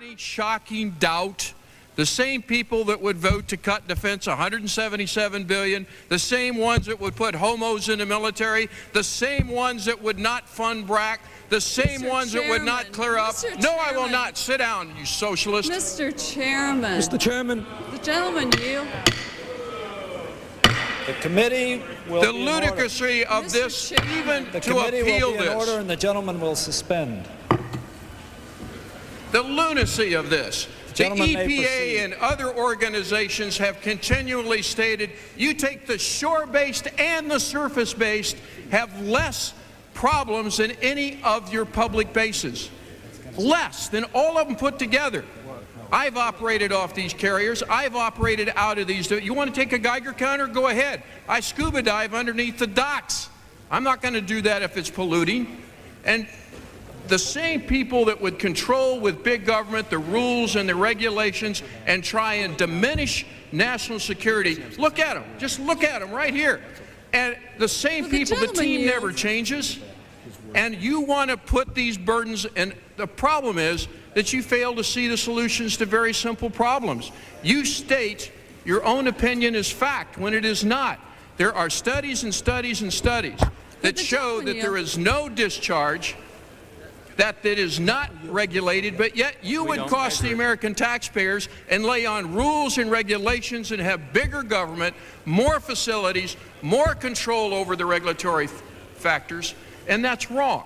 Any shocking doubt? The same people that would vote to cut defense $177 billion, the same ones that would put homos in the military, the same ones that would not fund BRAC, the same ones that would not clear up. No, I will not. Sit down, you socialist. Mr. Chairman. Mr. Chairman. The gentleman yield. The committee will the be ludicrousy of Mr. this, Chairman. even the to committee appeal will be in this. order, and the gentleman will suspend. The lunacy of this. The gentleman may proceed. EPA and other organizations have continually stated you take the shore-based and the surface-based have less problems than any of your public bases. Less than all of them put together. I've operated off these carriers. I've operated out of these. You want to take a Geiger counter? Go ahead. I scuba dive underneath the docks. I'm not going to do that if it's polluting. And the same people that would control with big government the rules and the regulations and try and diminish national security, look at them. Just look at them right here. And the same people, the team never changes. And you want to put these burdens, and the problem is that you fail to see the solutions to very simple problems. You state your own opinion is fact when it is not. There are studies and studies and studies that show that there is no discharge, that is not regulated, but yet you would cost the American taxpayers and lay on rules and regulations and have bigger government, more facilities, more control over the regulatory factors, and that's wrong.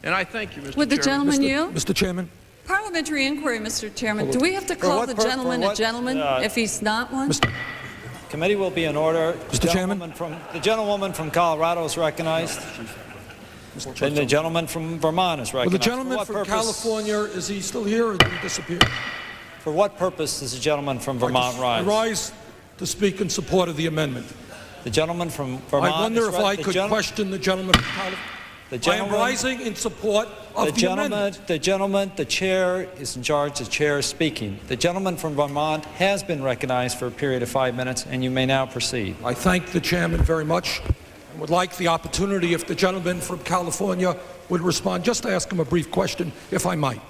And I thank you, Mr. Chairman. Would the gentleman yield? Mr. Chairman. Parliamentary inquiry, Mr. Chairman. Do we have to call the gentleman a gentleman if he's not one? Committee will be in order. Mr. Chairman. The gentlewoman from Colorado is recognized. And the gentleman from Vermont is recognized. Well, the gentleman from California, is he still here or did he disappear? For what purpose does the gentleman from Vermont rise? I rise to speak in support of the amendment. The gentleman from Vermont. I wonder if I could question the gentleman from California. I am rising in support of the amendment. The chair is in charge. The chair is speaking. The gentleman from Vermont has been recognized for a period of 5 minutes, and you may now proceed. I thank the chairman very much. I would like the opportunity, if the gentleman from California would respond, just to ask him a brief question, if I might.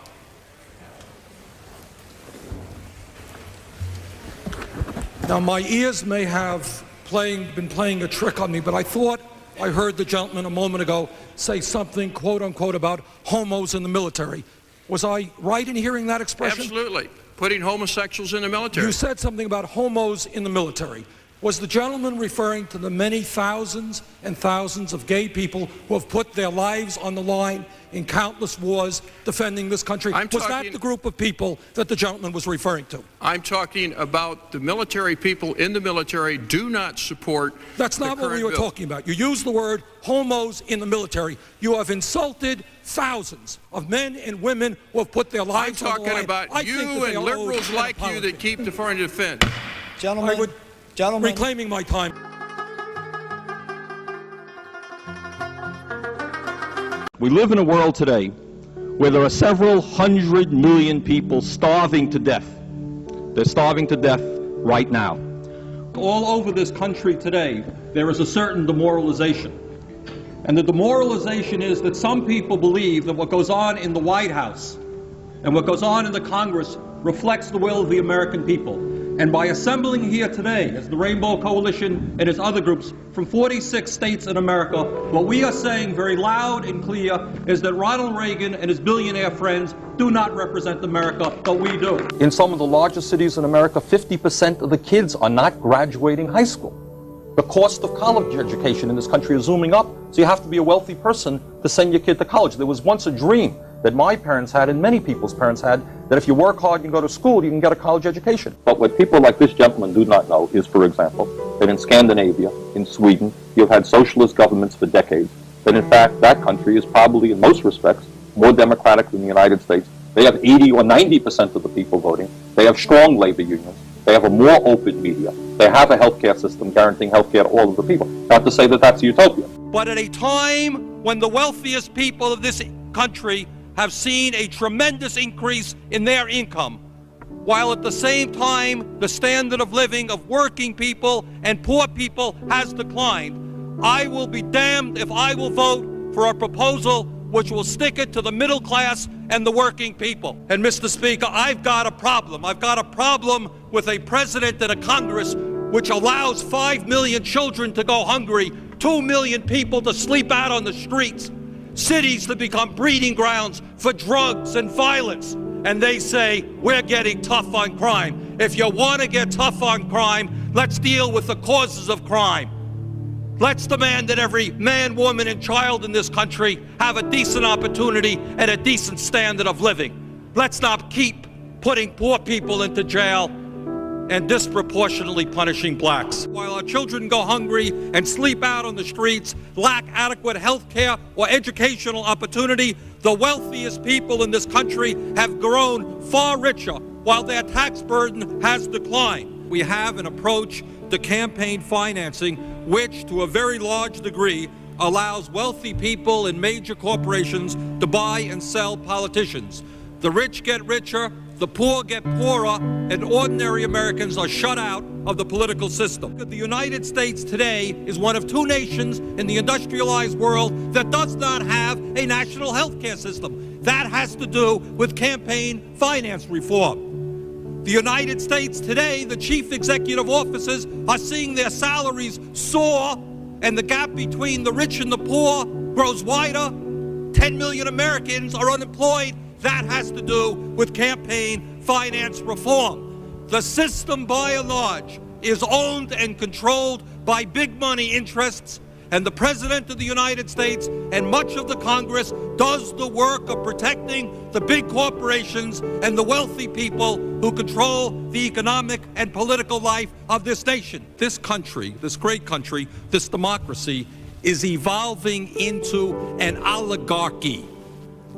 Now, my ears may have been playing a trick on me, but I thought I heard the gentleman a moment ago say something, quote unquote, about homos in the military. Was I right in hearing that expression? Absolutely. Putting homosexuals in the military. You said something about homos in the military. Was the gentleman referring to the many thousands and thousands of gay people who have put their lives on the line in countless wars defending this country? Was that the group of people that the gentleman was referring to? I'm talking about the military. People in the military do not support. That's not what we were talking about. You used the word homos in the military. You have insulted thousands of men and women who have put their lives on the line. I'm talking about you and liberals like you that keep the foreign defense. Gentlemen. Reclaiming my time. We live in a world today where there are several 100 million people starving to death. They're starving to death right now. All over this country today, there is a certain demoralization. And the demoralization is that some people believe that what goes on in the White House and what goes on in the Congress reflects the will of the American people. And by assembling here today, as the Rainbow Coalition and its other groups from 46 states in America, what we are saying very loud and clear is that Ronald Reagan and his billionaire friends do not represent America, but we do. In some of the largest cities in America, 50% of the kids are not graduating high school. The cost of college education in this country is zooming up, so you have to be a wealthy person to send your kid to college. There was once a dream that my parents had and many people's parents had, that if you work hard and go to school, you can get a college education. But what people like this gentleman do not know is, for example, that in Scandinavia, in Sweden, you've had socialist governments for decades, that in fact that country is probably in most respects more democratic than the United States. They have 80 or 90% of the people voting. They have strong labor unions. They have a more open media. They have a healthcare system guaranteeing healthcare to all of the people. Not to say that that's a utopia. But at a time when the wealthiest people of this country have seen a tremendous increase in their income, while at the same time the standard of living of working people and poor people has declined, I will be damned if I will vote for a proposal which will stick it to the middle class and the working people. And Mr. Speaker, I've got a problem. I've got a problem with a president and a Congress which allows 5 million children to go hungry, 2 million people to sleep out on the streets, cities to become breeding grounds for drugs and violence. And they say, we're getting tough on crime. If you want to get tough on crime, let's deal with the causes of crime. Let's demand that every man, woman, and child in this country have a decent opportunity and a decent standard of living. Let's not keep putting poor people into jail and disproportionately punishing blacks. While our children go hungry and sleep out on the streets, lack adequate health care or educational opportunity, the wealthiest people in this country have grown far richer while their tax burden has declined. We have an approach to campaign financing which, to a very large degree, allows wealthy people and major corporations to buy and sell politicians. The rich get richer, the poor get poorer, and ordinary Americans are shut out of the political system. The United States today is one of 2 nations in the industrialized world that does not have a national health care system. That has to do with campaign finance reform. The United States today, the chief executive officers are seeing their salaries soar, and the gap between the rich and the poor grows wider. 10 million Americans are unemployed. That has to do with campaign finance reform. The system, by and large, is owned and controlled by big money interests, and the President of the United States and much of the Congress does the work of protecting the big corporations and the wealthy people who control the economic and political life of this nation. This country, this great country, this democracy, is evolving into an oligarchy.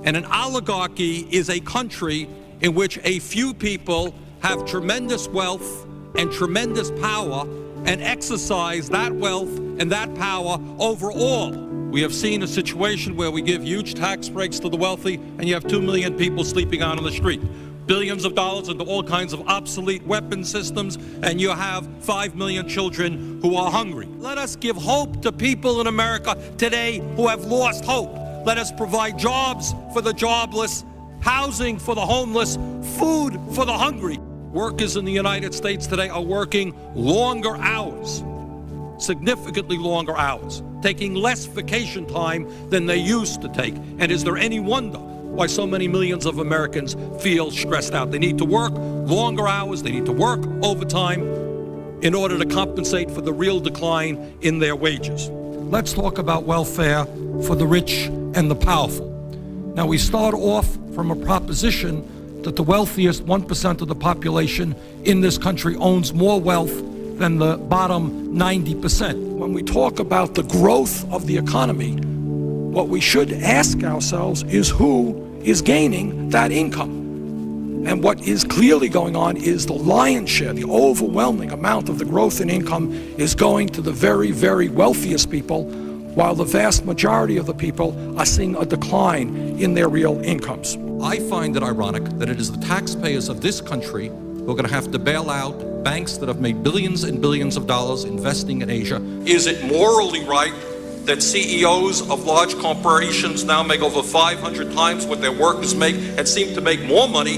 And an oligarchy is a country in which a few people have tremendous wealth and tremendous power and exercise that wealth and that power over all. We have seen a situation where we give huge tax breaks to the wealthy, and you have 2 million people sleeping out on the street. Billions of dollars into all kinds of obsolete weapon systems, and you have 5 million children who are hungry. Let us give hope to people in America today who have lost hope. Let us provide jobs for the jobless, housing for the homeless, food for the hungry. Workers in the United States today are working longer hours, significantly longer hours, taking less vacation time than they used to take. And is there any wonder why so many millions of Americans feel stressed out? They need to work longer hours, they need to work overtime in order to compensate for the real decline in their wages. Let's talk about welfare for the rich and the powerful. Now, we start off from a proposition that the wealthiest 1% of the population in this country owns more wealth than the bottom 90%. When we talk about the growth of the economy, what we should ask ourselves is who is gaining that income. And what is clearly going on is the lion's share, the overwhelming amount of the growth in income is going to the very, very wealthiest people, while the vast majority of the people are seeing a decline in their real incomes. I find it ironic that it is the taxpayers of this country who are going to have to bail out banks that have made billions and billions of dollars investing in Asia. Is it morally right that CEOs of large corporations now make over 500 times what their workers make and seem to make more money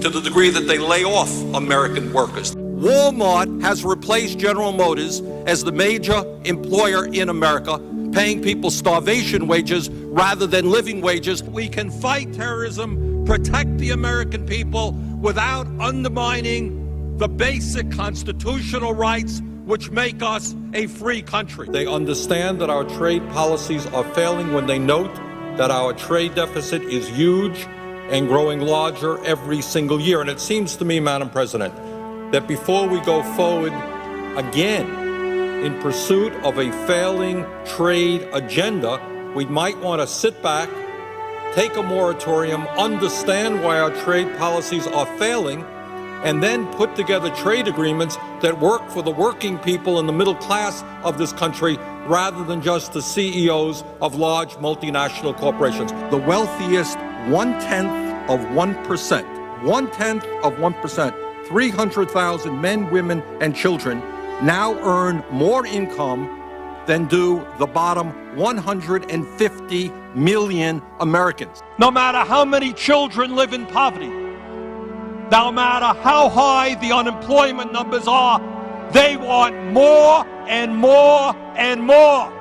to the degree that they lay off American workers? Walmart has replaced General Motors as the major employer in America, paying people starvation wages rather than living wages. We can fight terrorism, protect the American people without undermining the basic constitutional rights which make us a free country. They understand that our trade policies are failing when they note that our trade deficit is huge and growing larger every single year. And it seems to me, Madam President, that before we go forward again in pursuit of a failing trade agenda, we might want to sit back, take a moratorium, understand why our trade policies are failing, and then put together trade agreements that work for the working people and the middle class of this country rather than just the CEOs of large multinational corporations. The wealthiest 1/10 of 1%, 1/10 of 1%, 300,000 men, women, and children now earn more income than do the bottom 150 million Americans. No matter how many children live in poverty, no matter how high the unemployment numbers are, they want more and more and more.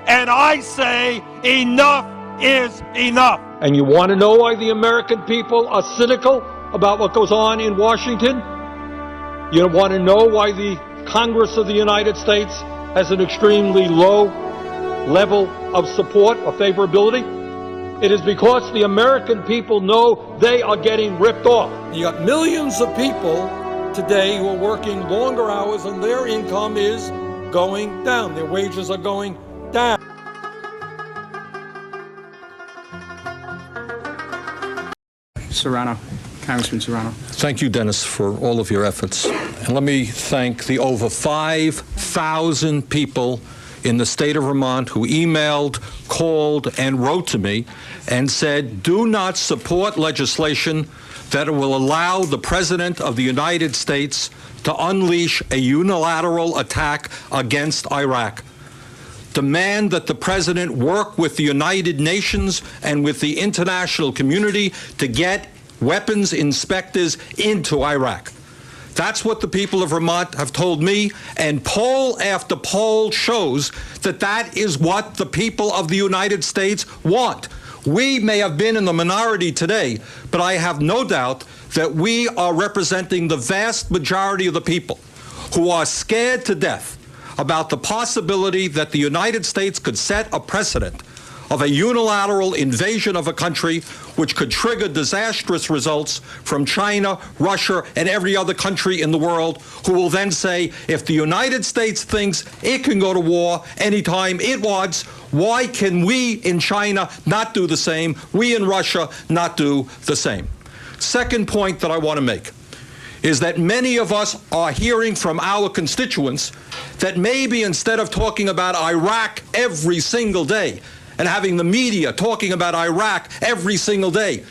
And I say enough is enough. And you want to know why the American people are cynical about what goes on in Washington? You want to know why the Congress of the United States has an extremely low level of support or favorability? It is because the American people know they are getting ripped off. You got millions of people today who are working longer hours and their income is going down. Their wages are going down. Serrano. Congressman Serrano. Thank you, Dennis, for all of your efforts. And let me thank the over 5,000 people in the state of Vermont who emailed, called, and wrote to me and said, do not support legislation that will allow the President of the United States to unleash a unilateral attack against Iraq. Demand that the President work with the United Nations and with the international community to get weapons inspectors into Iraq. That's what the people of Vermont have told me, and poll after poll shows that that is what the people of the United States want. We may have been in the minority today, but I have no doubt that we are representing the vast majority of the people who are scared to death about the possibility that the United States could set a precedent of a unilateral invasion of a country which could trigger disastrous results from China, Russia, and every other country in the world, who will then say, if the United States thinks it can go to war anytime it wants, why can we in China not do the same? We in Russia not do the same. Second point that I want to make is that many of us are hearing from our constituents that maybe instead of talking about Iraq every single day and having the media talking about Iraq every single day,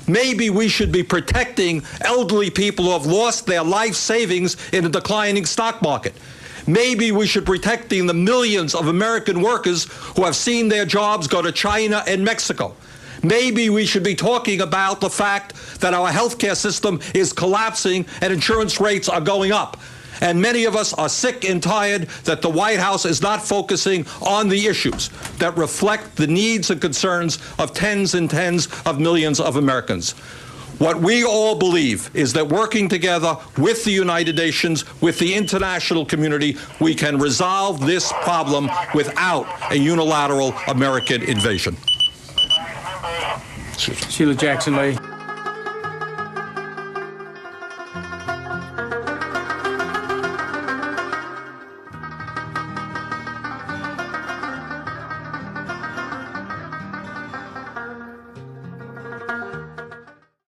maybe we should be protecting elderly people who have lost their life savings in a declining stock market. Maybe we should be protecting the millions of American workers who have seen their jobs go to China and Mexico. Maybe we should be talking about the fact that our healthcare system is collapsing and insurance rates are going up. And many of us are sick and tired that the White House is not focusing on the issues that reflect the needs and concerns of tens and tens of millions of Americans. What we all believe is that working together with the United Nations, with the international community, we can resolve this problem without a unilateral American invasion. Sheila Jackson Lee.